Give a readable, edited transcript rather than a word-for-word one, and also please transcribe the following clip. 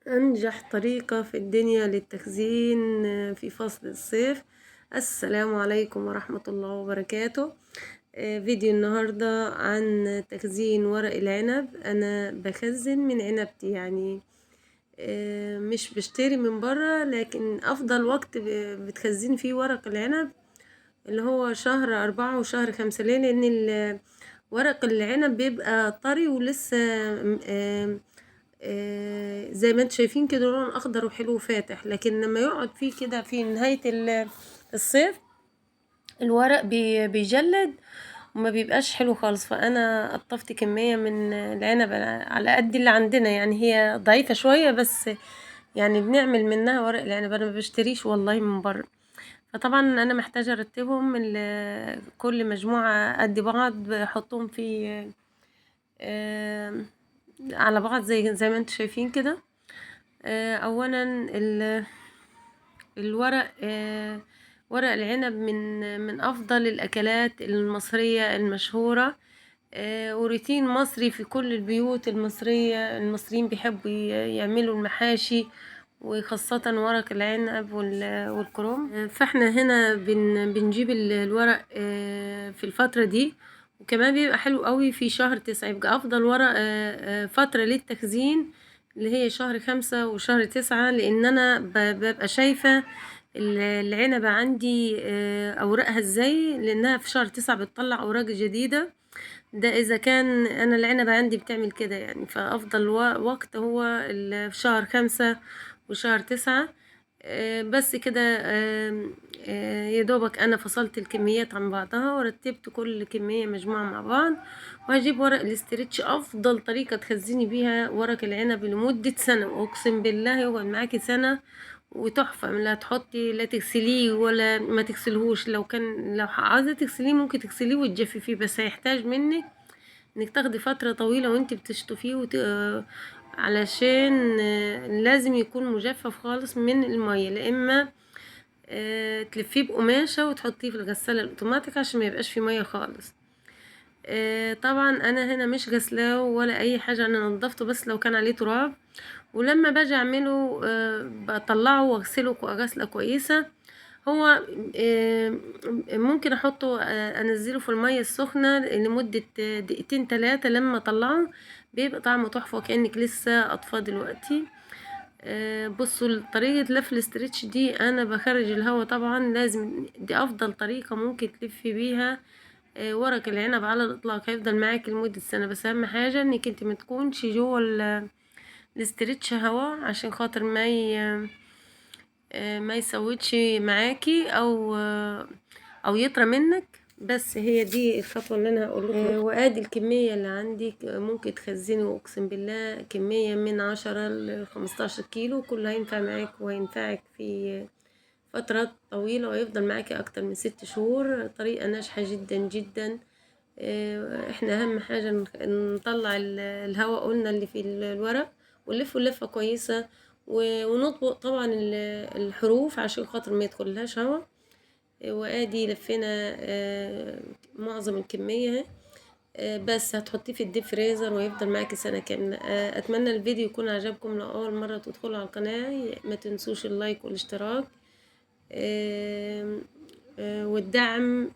أنجح طريقة في الدنيا للتخزين في فصل الصيف. السلام عليكم ورحمة الله وبركاته. فيديو النهاردة عن تخزين ورق العنب. أنا بخزن من عنبتي، يعني مش بشتري من برا، لكن أفضل وقت بتخزين فيه ورق العنب اللي هو شهر 4 وشهر 5. ليه؟ لأن ورق العنب بيبقى طري ولسه زي ما انتوا شايفين كده لون اخضر وحلو وفاتح، لكن لما يقعد فيه كده في نهاية الصيف الورق بيجلد وما بيبقاش حلو خالص. فانا قطفت كمية من العنب على قد اللي عندنا، يعني هي ضعيفة شوية بس يعني بنعمل منها ورق العنب. انا ما بشتريش والله من بره. فطبعا انا محتاجة ارتبهم كل مجموعة قد بعض، بحطهم في على بعض زي ما انتوا شايفين كده. اولا الورق، ورق العنب من افضل الاكلات المصرية المشهورة، وروتين مصري في كل البيوت المصرية. المصريين بيحبوا يعملوا المحاشي، وخاصة ورق العنب والكرنب. فاحنا هنا بنجيب الورق في الفترة دي، وكمان بيبقى حلو قوي في شهر 9. يبقى افضل ورق فترة للتخزين اللي هي شهر 5 وشهر 9، لان انا ببقى شايفة العنبة عندي اوراقها ازاي، لانها في شهر 9 بتطلع اوراق جديدة. ده اذا كان انا العنبة عندي بتعمل كده يعني. فافضل وقت هو في شهر 5 وشهر 9. بس كده. يا دوبك انا فصلت الكميات عن بعضها ورتبت كل كمية مجموعة مع بعض. وهجيب ورق الاسترتش. افضل طريقة تخزني بيها ورق العنب لمدة سنة، واقسم بالله يقعد معاكي سنة وتحفة. لا تحطي، لا تغسليه ولا ما تغسلهوش. لو عاوزة تغسليه ممكن تغسليه وتجففيه، بس هيحتاج منك انك تاخدي فترة طويلة وانت بتشطفيه علشان لازم يكون مجفف خالص من المية. لا اما تلفيه بقماشة وتحطيه في الغسالة الاوتوماتيك عشان ما يبقاش فيه مية خالص. طبعا انا هنا مش غسلاه ولا اي حاجة، انا نضفته بس لو كان عليه تراب. ولما باجي اعمله بطلعه واغسله غسلة كويسة. هو ممكن احطه، انزله في المية السخنة لمدة دقيقتين 3. لما اطلعه بيبقى طعمه تحفة وكأنك لسه اطفاه دلوقتي. بصوا طريقة لف الاسترتش دي، انا بخرج الهواء طبعا. لازم دي افضل طريقة ممكن تلفي بيها ورق العنب على الاطلاق. هيفضل معاكي لمدة سنة، بس اهم حاجة انك انت متكونش جوه الاسترتش هوا، عشان خاطر ما يسودش معاكي او يطرى منك. بس هي دي الخطوه اللي انا هقول لكم. وادي الكميه اللي عندك ممكن تخزني، اقسم بالله كميه من 10 ل15 كيلو. كله هينفع معاك وهينفعك في فترات طويله، ويفضل معاكي اكتر من 6 شهور. طريقه ناجحه جدا جدا. احنا اهم حاجه نطلع الهواء قلنا اللي في الورق، ونلفه لفه كويسه، ونطبق طبعا الحروف عشان خاطر ما يدخلهاش هوا. وادي لفينا معظم الكميه اهي. بس هتحطيه في الديب فريزر ويفضل معاكي سنه كامله. اتمنى الفيديو يكون عجبكم. لو اول مره تدخلوا على القناه ما تنسوش اللايك والاشتراك والدعم.